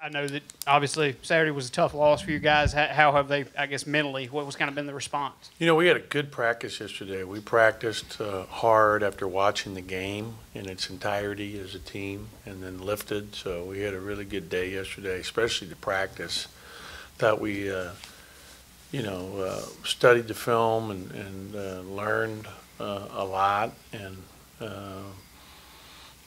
I know that obviously Saturday was a tough loss for you guys. How have they, I guess, mentally, what was kind of been the response? You know, we had a good practice yesterday. We practiced hard after watching the game in its entirety as a team and then lifted. So we had a really good day yesterday, especially the practice. Thought we, studied the film and learned a lot and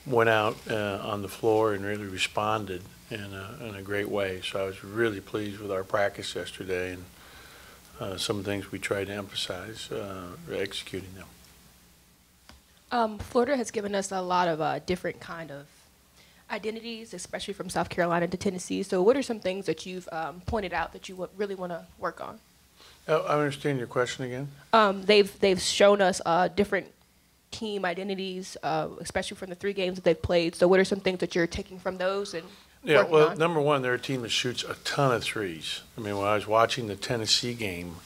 went out on the floor and really responded in a great way. So I was really pleased with our practice yesterday and some of the things we tried to emphasize, executing them. Florida has given us a lot of different kind of identities, especially from South Carolina to Tennessee. So what are some things that you've pointed out that you really want to work on? I understand your question again. They've shown us different team identities, especially from the 3 games that they've played. So what are some things that you're taking from those and Yeah, working well, on? number one, they're a team that shoots a ton of threes. I mean, when I was watching the Tennessee game,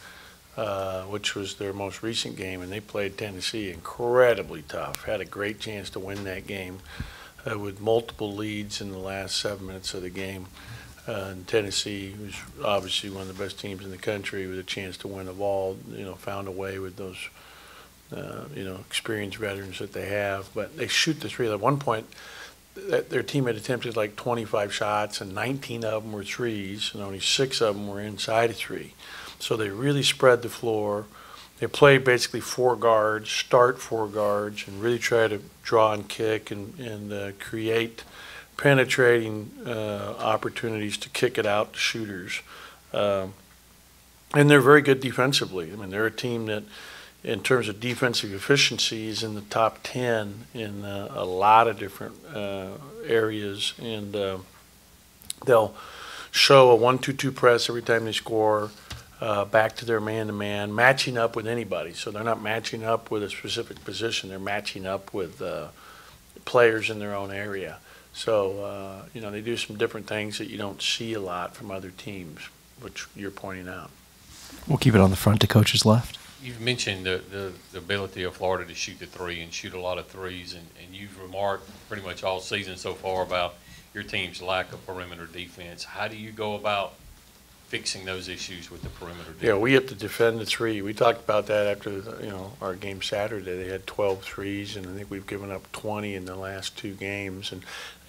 which was their most recent game, and they played Tennessee incredibly tough, had a great chance to win that game with multiple leads in the last 7 minutes of the game. And Tennessee, who's obviously one of the best teams in the country, with a chance to win the ball, found a way with those, experienced veterans that they have. But they shoot the three. At one point, their team had attempted like 25 shots, and 19 of them were threes, and only 6 of them were inside of 3. So they really spread the floor. They play basically 4 guards, start 4 guards, and really try to draw and kick and create penetrating opportunities to kick it out to shooters. And they're very good defensively. I mean, they're a team that, in terms of defensive efficiency, is in the top 10 in a lot of different areas. And they'll show a 1-2-2 press every time they score, back to their man-to-man, matching up with anybody. So they're not matching up with a specific position. They're matching up with players in their own area. So, they do some different things that you don't see a lot from other teams, which you're pointing out. We'll keep it on the front to coach's left. You've mentioned the ability of Florida to shoot the three and shoot a lot of threes, and you've remarked pretty much all season so far about your team's lack of perimeter defense. How do you go about fixing those issues with the perimeter defense? Yeah, we have to defend the three. We talked about that after our game Saturday. They had 12 threes, and I think we've given up 20 in the last 2 games. And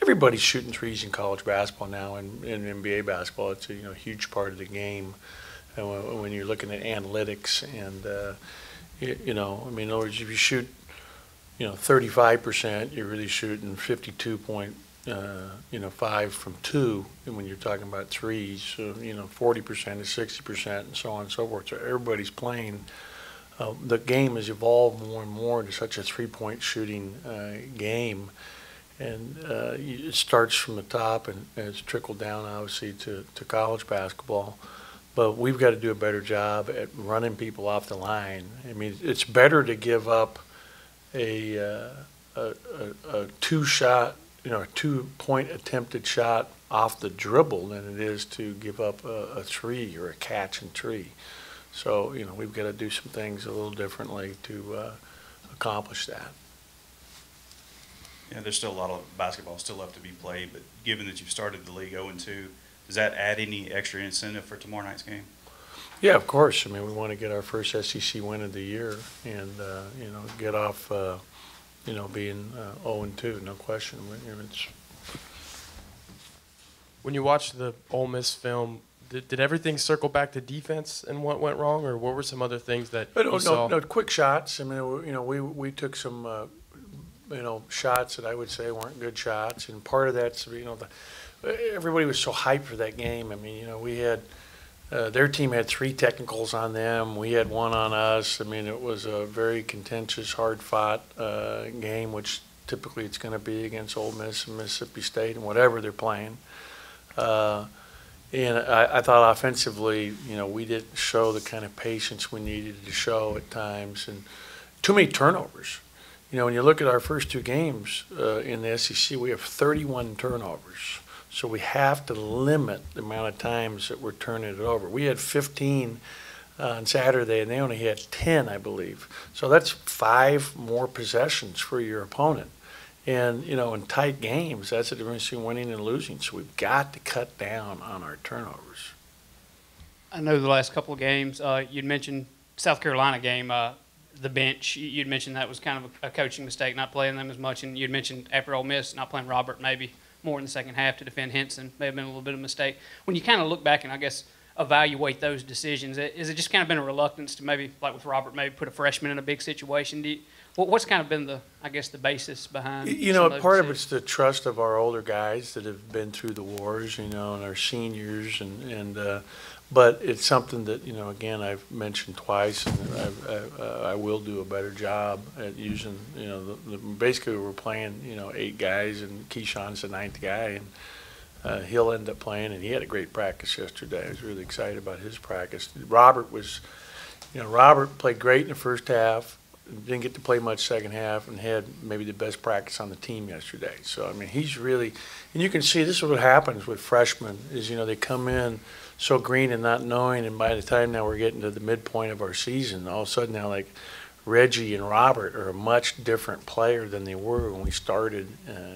everybody's shooting threes in college basketball now, and in NBA basketball, it's a huge part of the game. And when you're looking at analytics and in other words, if you shoot 35%, you're really shooting 52.5 from 2, and when you're talking about threes, so 40% is 60%, and so on and so forth. So everybody's playing. The game has evolved more and more to such a 3-point shooting game, and it starts from the top and it's trickled down, obviously, to college basketball. But we've got to do a better job at running people off the line. I mean, it's better to give up a 2-shot, a 2-point attempted shot off the dribble than it is to give up a 3 or a catch and 3. So, we've got to do some things a little differently to accomplish that. Yeah, there's still a lot of basketball still left to be played, but given that you've started the league 0-2, does that add any extra incentive for tomorrow night's game? Yeah, of course. I mean, we want to get our first SEC win of the year and, get off, being 0-2, no question. When you watched the Ole Miss film, did everything circle back to defense and what went wrong, or what were some other things that you saw? No, quick shots. I mean, we took some, shots that I would say weren't good shots, and part of that's, everybody was so hyped for that game. I mean, we had their team had 3 technicals on them. We had 1 on us. I mean, it was a very contentious, hard-fought game, which typically it's going to be against Ole Miss and Mississippi State and whatever they're playing. And I thought offensively, we didn't show the kind of patience we needed to show at times, and too many turnovers. When you look at our first 2 games in the SEC, we have 31 turnovers. So we have to limit the amount of times that we're turning it over. We had 15 on Saturday, and they only had 10, I believe. So that's 5 more possessions for your opponent. And, you know, in tight games, that's the difference between winning and losing. So we've got to cut down on our turnovers. I know the last couple of games, you'd mentioned South Carolina game, the bench. You'd mentioned that was kind of a coaching mistake, not playing them as much. And you'd mentioned after Ole Miss, not playing Robert maybe more in the second half to defend Henson. May have been a little bit of a mistake. When you kind of look back and I guess evaluate those decisions, is it just kind of been a reluctance to maybe, like with Robert, maybe put a freshman in a big situation? What's kind of been the basis behind? You know, part of it's the trust of our older guys that have been through the wars, you know, and our seniors, but it's something that, you know, again, I've mentioned twice, and I will do a better job at using, you know, basically we're playing, you know, 8 guys, and Keyshawn's the 9th guy, and he'll end up playing, and he had a great practice yesterday. I was really excited about his practice. Robert played great in the first half. Didn't get to play much second half, and had maybe the best practice on the team yesterday. So, I mean, he's really – and you can see this is what happens with freshmen is, you know, they come in so green and not knowing, and by the time now we're getting to the midpoint of our season, all of a sudden now, like, Reggie and Robert are a much different player than they were when we started,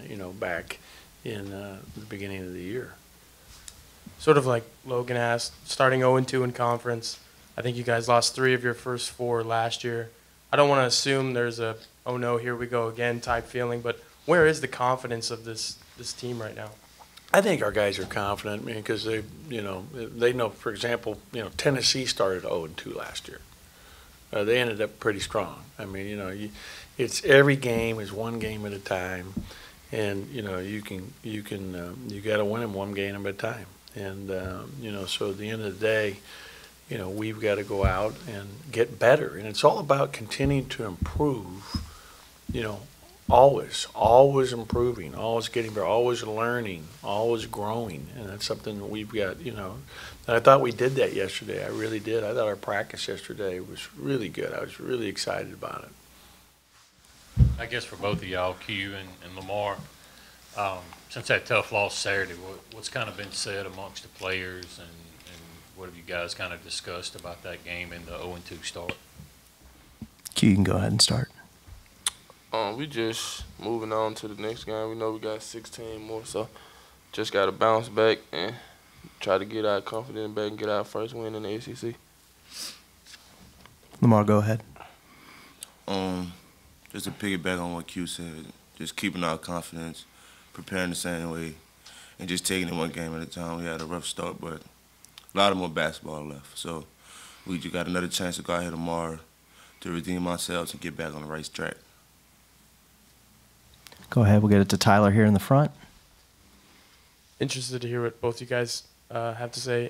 you know, back in the beginning of the year. Sort of like Logan asked, starting 0-2 in conference. I think you guys lost 3 of your first 4 last year. I don't want to assume there's a, oh no, here we go again type feeling, but where is the confidence of this team right now? I think our guys are confident, I mean, because they know, for example, you know, Tennessee started 0-2 last year. They ended up pretty strong. I mean, you know, it's every game is one game at a time, and you know, you got to win them one game at a time, and you know, so at the end of the day, you know, we've got to go out and get better. And it's all about continuing to improve, you know, always improving, always getting better, always learning, always growing. And that's something that we've got, you know, and I thought we did that yesterday. I really did. I thought our practice yesterday was really good. I was really excited about it. I guess for both of y'all, Q and Lamar, since that tough loss Saturday, what's kind of been said amongst the players, and what have you guys kind of discussed about that game and the 0-2 start? Q, you can go ahead and start. We just moving on to the next game. We know we got 16 more, so just got to bounce back and try to get our confidence back and get our first win in the ACC. Lamar, go ahead. Just to piggyback on what Q said, just keeping our confidence, preparing the same way, and just taking it one game at a time. We had a rough start, but a lot of more basketball left. So we just got another chance to go out here tomorrow to redeem ourselves and get back on the right track. Go ahead. We'll get it to Tyler here in the front. Interested to hear what both you guys have to say.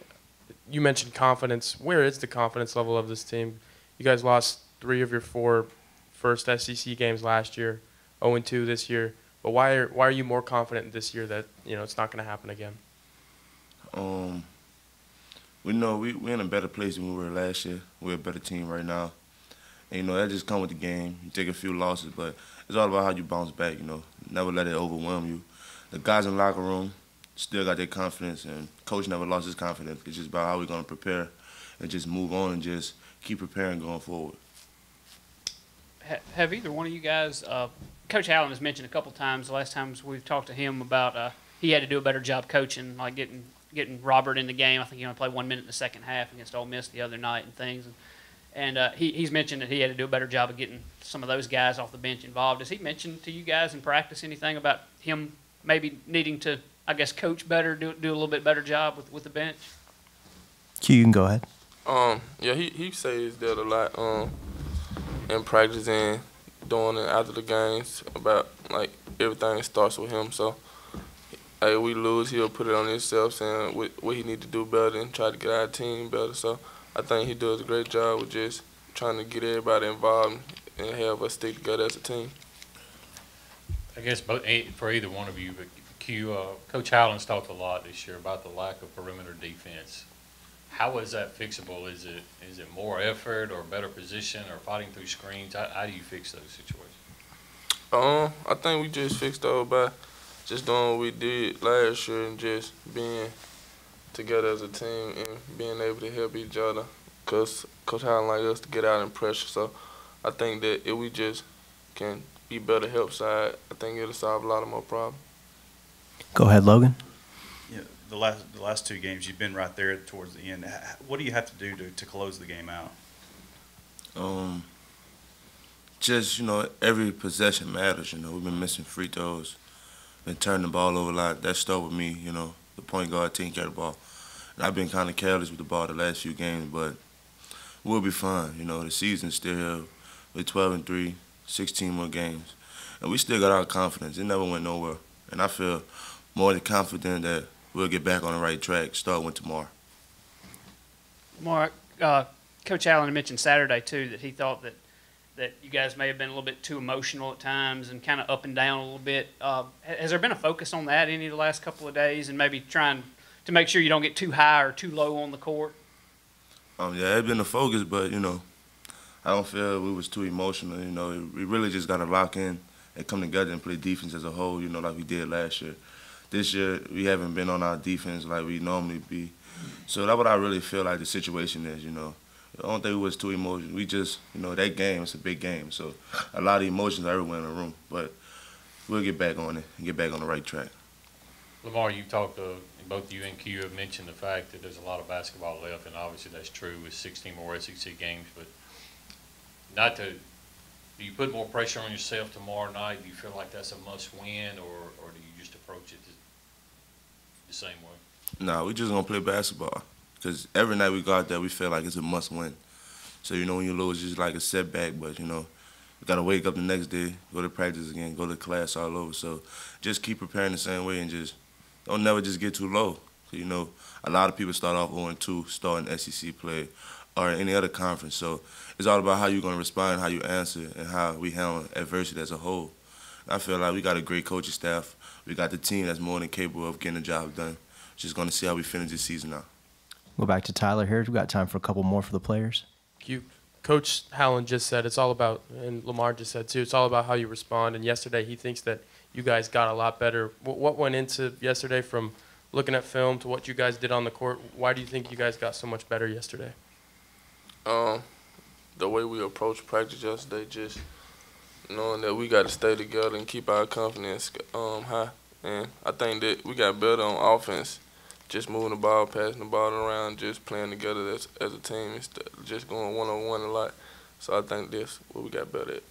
You mentioned confidence. Where is the confidence level of this team? You guys lost 3 of your 4 first SEC games last year, 0-2 this year. But why are you more confident this year that, you know, it's not going to happen again? We know we're in a better place than we were last year. We're a better team right now. And, you know, that just comes with the game. You take a few losses, but it's all about how you bounce back, you know. Never let it overwhelm you. The guys in the locker room still got their confidence, and coach never lost his confidence. It's just about how we're going to prepare and just move on and just keep preparing going forward. Have either one of you guys, Coach Allen has mentioned a couple times, the last times we've talked to him about he had to do a better job coaching, like getting Robert in the game. I think he only played 1 minute in the second half against Ole Miss the other night and things. And he's mentioned that he had to do a better job of getting some of those guys off the bench involved. Has he mentioned to you guys in practice anything about him maybe needing to, I guess, coach better, do a little bit better job with the bench? Q, you can go ahead. Yeah, he says that a lot in practice and doing it after the games about, like, everything starts with him. So, hey, we lose, he'll put it on himself, saying what he need to do better and try to get our team better. So I think he does a great job with just trying to get everybody involved and have us stick together as a team. I guess for either one of you, but Q, Coach Howland's talked a lot this year about the lack of perimeter defense. How is that fixable? Is it more effort or better position or fighting through screens? How do you fix those situations? I think we just fixed those by just doing what we did last year and just being together as a team and being able to help each other, because Coach Howland likes us to get out and pressure. So I think that if we just can be better help side, I think it'll solve a lot of more problems. Go ahead, Logan. Yeah, the last two games, you've been right there towards the end. What do you have to do to close the game out? Just, every possession matters. We've been missing free throws, been turning the ball over a lot. That started with me, the point guard taking care of the ball. And I've been kind of careless with the ball the last few games, but we'll be fine. The season's still here. We're 12-3, 16 more games. And we still got our confidence. It never went nowhere. And I feel more than confident that we'll get back on the right track, start with tomorrow. Mark, Coach Allen mentioned Saturday, too, that he thought that you guys may have been a little bit too emotional at times and kind of up and down a little bit. Has there been a focus on that any of the last couple of days and maybe trying to make sure you don't get too high or too low on the court? Yeah, it's been a focus, but, I don't feel we was too emotional. We really just got to lock in and come together and play defense as a whole, like we did last year. This year, we haven't been on our defense like we normally be. So that's what I really feel like the situation is, I don't think we was too emotional. We just, that game, it's a big game. So a lot of emotions everywhere in the room. But we'll get back on it and get back on the right track. Lamar, you talked to both you and Q have mentioned the fact that there's a lot of basketball left, and obviously that's true with 16 more SEC games. But do you put more pressure on yourself tomorrow night? Do you feel like that's a must-win, or do you just approach it the same way? No, we just gonna play basketball. Because every night we go out there, we feel like it's a must-win. So, when you lose, it's just like a setback. But, you got to wake up the next day, go to practice again, go to class all over. So just keep preparing the same way and just don't never just get too low. A lot of people start off 0-2, starting SEC play or any other conference. So it's all about how you're going to respond, how you answer, and how we handle adversity as a whole. I feel like we got a great coaching staff. We got the team that's more than capable of getting the job done. Just going to see how we finish this season out. Go back to Tyler here. We've got time for a couple more for the players. Coach Howland just said it's all about, and Lamar just said too, it's all about how you respond. And yesterday he thinks that you guys got a lot better. What went into yesterday from looking at film to what you guys did on the court? Why do you think you guys got so much better yesterday? The way we approached practice yesterday, just knowing that we got to stay together and keep our confidence high. And I think that we got better on offense. Just moving the ball, passing the ball around, just playing together as a team, instead of just going one-on-one a lot. So I think that's what we got better at.